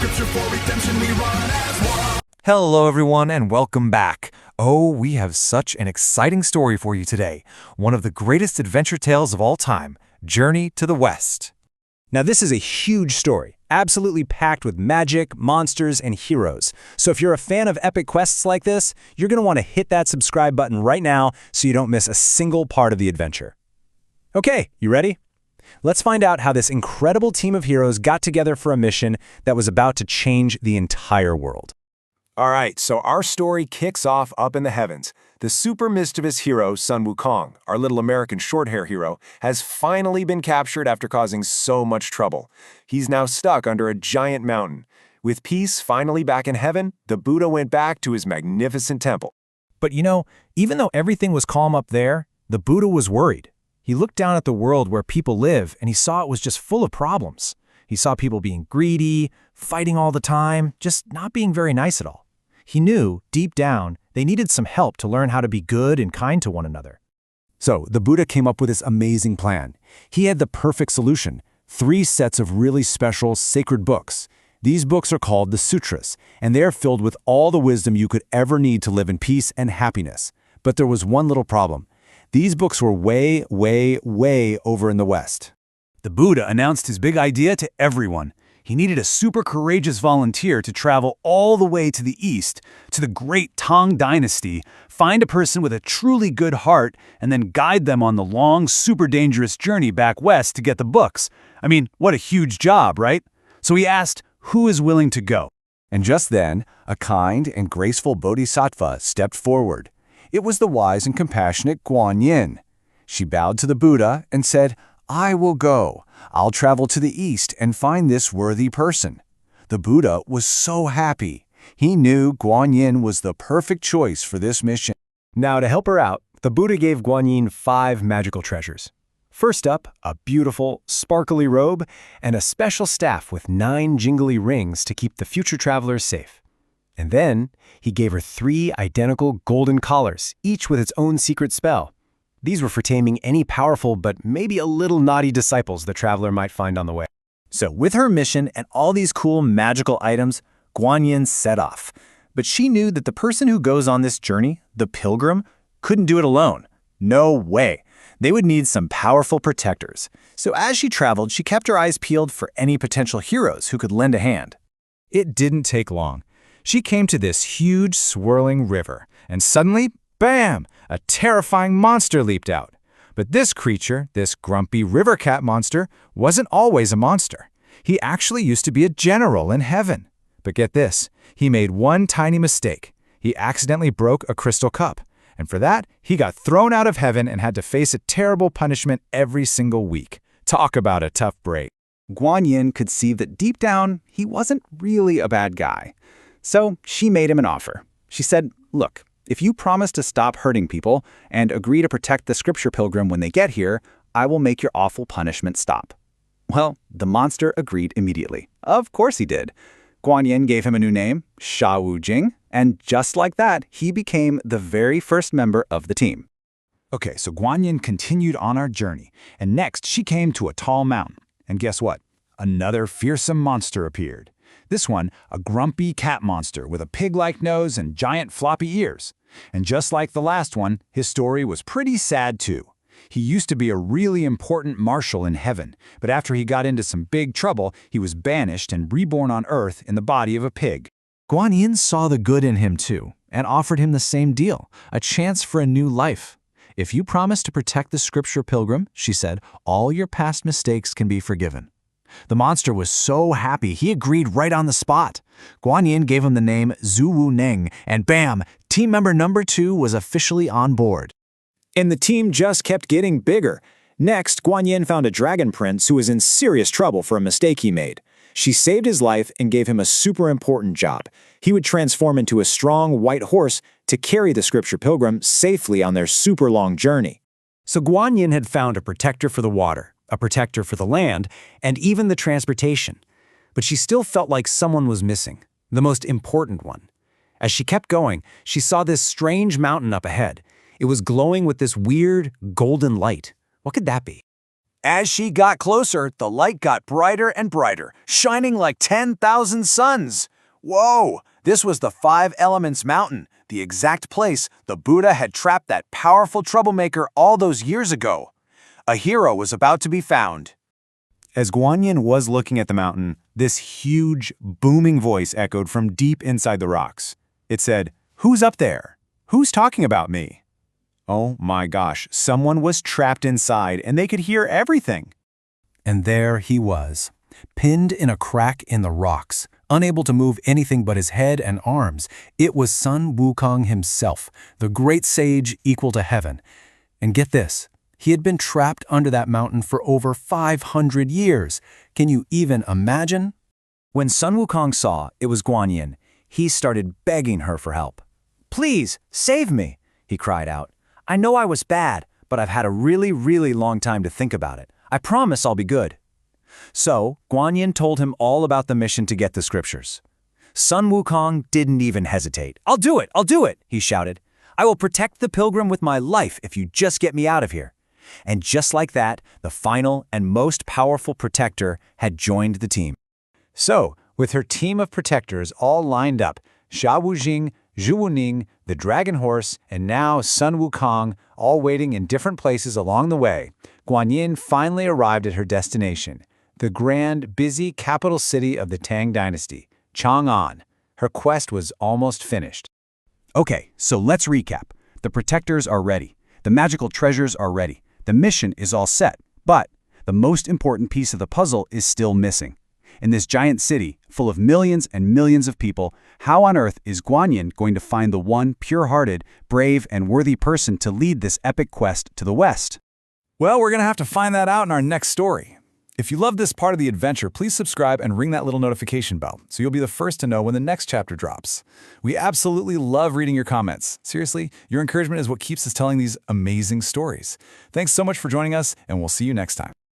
scripture for redemption, we run as one. Hello everyone and welcome back. Oh, we have such an exciting story for you today. One of the greatest adventure tales of all time, Journey to the West. Now this is a huge story, absolutely packed with magic, monsters, and heroes. So if you're a fan of epic quests like this, you're going to want to hit that subscribe button right now so you don't miss a single part of the adventure. Okay, you ready? Let's find out how this incredible team of heroes got together for a mission that was about to change the entire world. All right, so our story kicks off up in the heavens. The super mischievous hero, Sun Wukong, our little American short-hair hero, has finally been captured after causing so much trouble. He's now stuck under a giant mountain. With peace finally back in heaven, the Buddha went back to his magnificent temple. But you know, even though everything was calm up there, the Buddha was worried. He looked down at the world where people live and he saw it was just full of problems. He saw people being greedy, fighting all the time, just not being very nice at all. He knew, deep down, they needed some help to learn how to be good and kind to one another. So the Buddha came up with this amazing plan. He had the perfect solution, 3 sets of really special sacred books. These books are called the Sutras, and they are filled with all the wisdom you could ever need to live in peace and happiness. But there was one little problem. These books were way over in the West. The Buddha announced his big idea to everyone. He needed a super courageous volunteer to travel all the way to the east, to the great Tang dynasty, find a person with a truly good heart, and then guide them on the long, super dangerous journey back west to get the books. I mean, what a huge job, right? So he asked, who is willing to go? And just then, a kind and graceful bodhisattva stepped forward. It was the wise and compassionate Guan Yin. She bowed to the Buddha and said, I will go. I'll travel to the east and find this worthy person. The Buddha was so happy. He knew Guan Yin was the perfect choice for this mission. Now, to help her out, the Buddha gave Guan Yin 5 magical treasures. First up, a beautiful, sparkly robe and a special staff with 9 jingly rings to keep the future travelers safe. And then, he gave her 3 identical golden collars, each with its own secret spell. These were for taming any powerful but maybe a little naughty disciples the traveler might find on the way. So with her mission and all these cool magical items, Guan Yin set off. But she knew that the person who goes on this journey, the pilgrim, couldn't do it alone. No way. They would need some powerful protectors. So as she traveled, she kept her eyes peeled for any potential heroes who could lend a hand. It didn't take long. She came to this huge, swirling river, and suddenly, bam! A terrifying monster leaped out. But this creature, this grumpy river cat monster, wasn't always a monster. He actually used to be a general in heaven. But get this, he made one tiny mistake. He accidentally broke a crystal cup, and for that, he got thrown out of heaven and had to face a terrible punishment every single week. Talk about a tough break. Guan Yin could see that deep down, he wasn't really a bad guy. So she made him an offer. She said, look, if you promise to stop hurting people and agree to protect the scripture pilgrim when they get here, I will make your awful punishment stop. Well, the monster agreed immediately. Of course he did. Guan Yin gave him a new name, Sha Wu Jing, and just like that, he became the very first member of the team. Okay, so Guan Yin continued on our journey, and next she came to a tall mountain. And guess what? Another fearsome monster appeared. This one, a grumpy cat monster with a pig-like nose and giant floppy ears. And just like the last one, his story was pretty sad too. He used to be a really important marshal in heaven, but after he got into some big trouble, he was banished and reborn on Earth in the body of a pig. Guan Yin saw the good in him too, and offered him the same deal, a chance for a new life. If you promise to protect the scripture pilgrim, she said, all your past mistakes can be forgiven. The monster was so happy, he agreed right on the spot. Guan Yin gave him the name Zhu Wu Neng, and bam, team member number 2 was officially on board. And the team just kept getting bigger. Next, Guan Yin found a dragon prince who was in serious trouble for a mistake he made. She saved his life and gave him a super important job. He would transform into a strong white horse to carry the scripture pilgrim safely on their super long journey. So Guan Yin had found a protector for the water, a protector for the land, and even the transportation. But she still felt like someone was missing, the most important one. As she kept going, she saw this strange mountain up ahead. It was glowing with this weird, golden light. What could that be? As she got closer, the light got brighter and brighter, shining like 10,000 suns. Whoa! This was the Five Elements Mountain, the exact place the Buddha had trapped that powerful troublemaker all those years ago. A hero was about to be found. As Guanyin was looking at the mountain, this huge, booming voice echoed from deep inside the rocks. It said, "Who's up there? Who's talking about me?" Oh my gosh, someone was trapped inside and they could hear everything. And there he was, pinned in a crack in the rocks, unable to move anything but his head and arms. It was Sun Wukong himself, the great sage equal to heaven. And get this, he had been trapped under that mountain for over 500 years. Can you even imagine? When Sun Wukong saw it was Guanyin, he started begging her for help. "Please, save me," he cried out. "I know I was bad, but I've had a really, really long time to think about it. I promise I'll be good." So, Guanyin told him all about the mission to get the scriptures. Sun Wukong didn't even hesitate. I'll do it, he shouted. "I will protect the pilgrim with my life if you just get me out of here." And just like that, the final and most powerful protector had joined the team. So, with her team of protectors all lined up, Sha Wujing, Zhu Wuning, the Dragon Horse, and now Sun Wukong, all waiting in different places along the way, Guanyin finally arrived at her destination, the grand, busy capital city of the Tang Dynasty, Chang'an. Her quest was almost finished. Okay, so let's recap. The protectors are ready. The magical treasures are ready. The mission is all set. But the most important piece of the puzzle is still missing. In this giant city, full of millions and millions of people, how on earth is Guanyin going to find the one pure-hearted, brave, and worthy person to lead this epic quest to the West? Well, we're going to have to find that out in our next story. If you love this part of the adventure, please subscribe and ring that little notification bell so you'll be the first to know when the next chapter drops. We absolutely love reading your comments. Seriously, your encouragement is what keeps us telling these amazing stories. Thanks so much for joining us, and we'll see you next time.